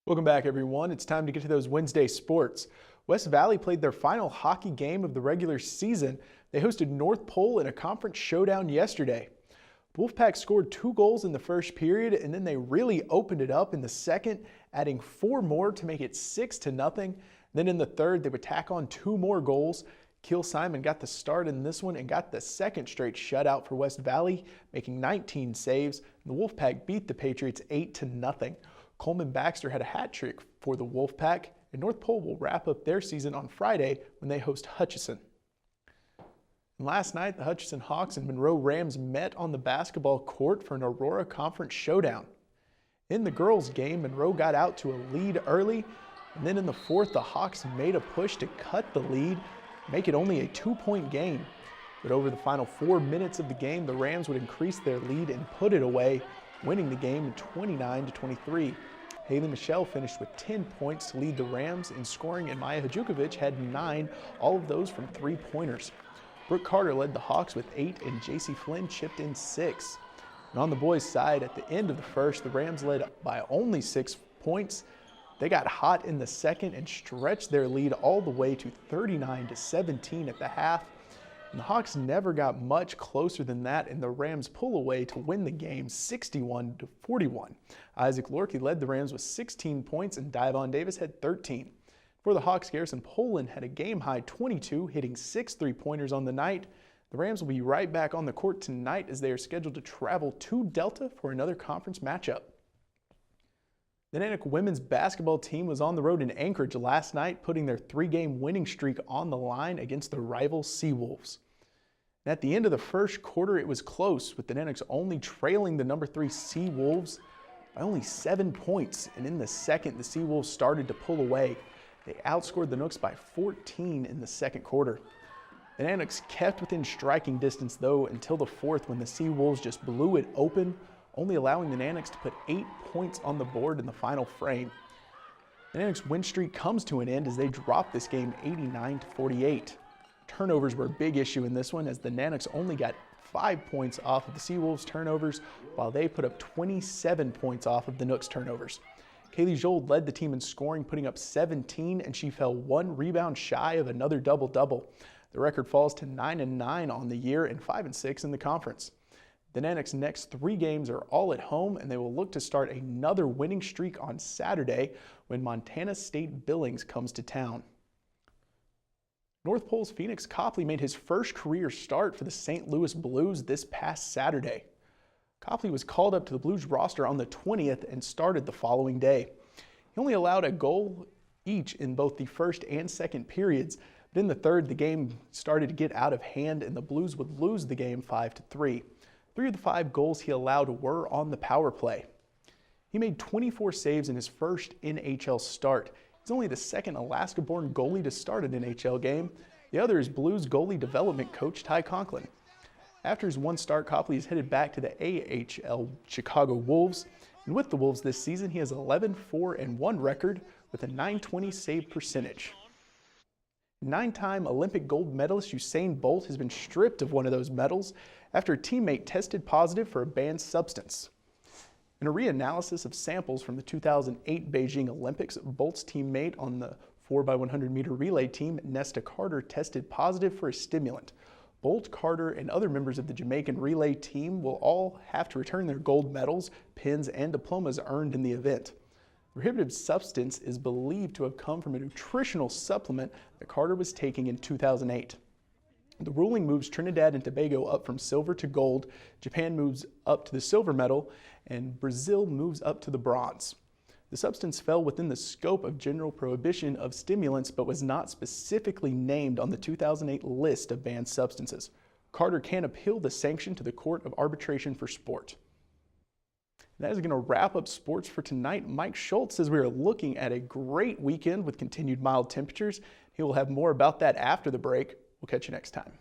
Welcome back, everyone. It's time to get to those Wednesday sports. West Valley played their final hockey game of the regular season. They hosted North Pole in a conference showdown yesterday. Wolfpack scored 2 goals in the first period, and then they really opened it up in the second, adding 4 more to make it 6-0. Then in the third, they would tack on 2 more goals. Keel Simon got the start in this one and got the second straight shutout for West Valley, making 19 saves. The Wolfpack beat the Patriots 8-0. Coleman Baxter had a hat trick for the Wolfpack, and North Pole will wrap up their season on Friday when they host Hutchinson. And last night, the Hutchinson Hawks and Monroe Rams met on the basketball court for an Aurora Conference showdown. In the girls' game, Monroe got out to a lead early, and then in the fourth, the Hawks made a push to cut the lead, make it only a 2-point game. But over the final 4 minutes of the game, the Rams would increase their lead and put it away, winning the game 29-23. Haley Michelle finished with 10 points to lead the Rams in scoring, and Maya Hajukovic had 9, all of those from 3-pointers. Brooke Carter led the Hawks with 8, and JC Flynn chipped in 6. And on the boys' side, at the end of the first, the Rams led by only 6 points. They got hot in the second and stretched their lead all the way to 39-17 at the half. And the Hawks never got much closer than that, and the Rams pull away to win the game 61-41. Isaac Lorkey led the Rams with 16 points, and Divon Davis had 13. For the Hawks, Garrison Poland had a game-high 22, hitting 6 3-pointers on the night. The Rams will be right back on the court tonight as they are scheduled to travel to Delta for another conference matchup. The Natick women's basketball team was on the road in Anchorage last night, putting their 3-game winning streak on the line against the rival Seawolves. And at the end of the first quarter, it was close, with the Nanticks only trailing the number 3 Seawolves by only 7 points. And in the second, the Seawolves started to pull away. They outscored the Nooks by 14 in the second quarter. The Nanticks kept within striking distance, though, until the fourth, when the Seawolves just blew it open, only allowing the Nanticks to put 8 points on the board in the final frame. The Nanticks win streak comes to an end as they drop this game 89-48. Turnovers were a big issue in this one, as the Nanticks only got 5 points off of the Seawolves turnovers, while they put up 27 points off of the Nooks turnovers. Kaylee Jold led the team in scoring, putting up 17, and she fell 1 rebound shy of another double-double. The record falls to 9-9 on the year and 5-6 in the conference. The Nanticks' next 3 games are all at home, and they will look to start another winning streak on Saturday when Montana State Billings comes to town. North Pole's Phoenix Copley made his first career start for the St. Louis Blues this past Saturday. Copley was called up to the Blues roster on the 20th and started the following day. He only allowed a goal each in both the first and second periods, but in the third, the game started to get out of hand, and the Blues would lose the game 5-3. 3 of the 5 goals he allowed were on the power play. He made 24 saves in his first NHL start. He's only the second Alaska-born goalie to start an NHL game. The other is Blues goalie development coach Ty Conklin. After his 1 start, Copley is headed back to the AHL Chicago Wolves. And with the Wolves this season, he has an 11-4-1 record with a .920 save percentage. 9-time Olympic gold medalist Usain Bolt has been stripped of one of those medals after a teammate tested positive for a banned substance. In a reanalysis of samples from the 2008 Beijing Olympics, Bolt's teammate on the 4x100 meter relay team, Nesta Carter, tested positive for a stimulant. Bolt, Carter, and other members of the Jamaican relay team will all have to return their gold medals, pins, and diplomas earned in the event. The prohibited substance is believed to have come from a nutritional supplement that Carter was taking in 2008. The ruling moves Trinidad and Tobago up from silver to gold, Japan moves up to the silver medal, and Brazil moves up to the bronze. The substance fell within the scope of general prohibition of stimulants, but was not specifically named on the 2008 list of banned substances. Carter can appeal the sanction to the Court of Arbitration for Sport. That is going to wrap up sports for tonight. Mike Schultz says we are looking at a great weekend with continued mild temperatures. He will have more about that after the break. We'll catch you next time.